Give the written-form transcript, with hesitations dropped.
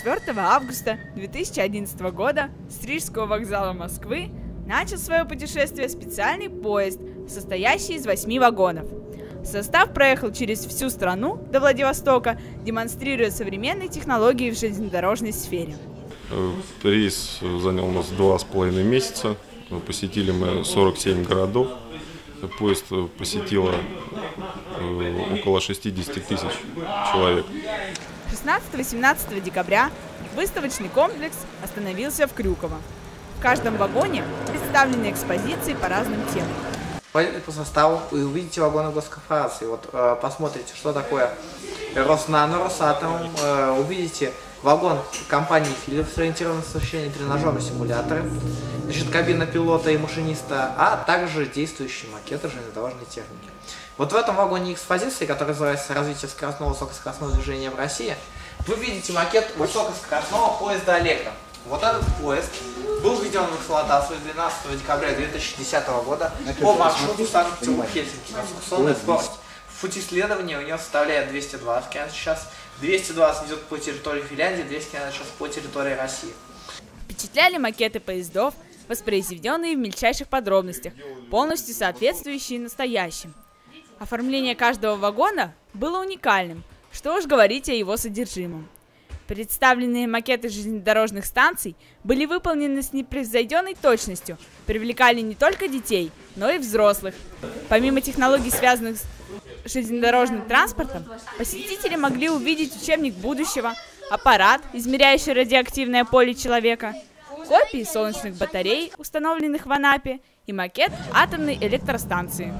4 августа 2011 года с Рижского вокзала Москвы начал свое путешествие специальный поезд, состоящий из 8 вагонов. Состав проехал через всю страну до Владивостока, демонстрируя современные технологии в железнодорожной сфере. Рейс занял у нас 2,5 месяца. Посетили мы 47 городов. Поезд посетило около 60 тысяч человек. 16-18 декабря выставочный комплекс остановился в Крюково. В каждом вагоне представлены экспозиции по разным темам. По составу вы увидите вагоны госкорпорации. Вот посмотрите, что такое Роснано, Росатом. Увидите вагон компании Philips, ориентированный на осуществление тренажерные симуляторы, значит, кабина пилота и машиниста, а также действующие макеты железнодорожной техники. Вот в этом вагоне экспозиции, который называется «Развитие скоростного и высокоскоростного движения в России», вы видите макет высокоскоростного поезда «Аллегро». Вот этот поезд был введен в эксплуатацию 12 декабря 2010 года по маршруту Санкт-Петербург-Хельсинки. Конструкционная скорость в пути следования у него составляет 220 км в час. 220 идет по территории Финляндии, 200 км в час по территории России. Впечатляли макеты поездов, воспроизведенные в мельчайших подробностях, полностью соответствующие настоящим. Оформление каждого вагона было уникальным, что уж говорить о его содержимом. Представленные макеты железнодорожных станций были выполнены с непревзойденной точностью, привлекали не только детей, но и взрослых. Помимо технологий, связанных с железнодорожным транспортом, посетители могли увидеть учебник будущего, аппарат, измеряющий радиоактивное поле человека, копии солнечных батарей, установленных в Анапе, и макет атомной электростанции.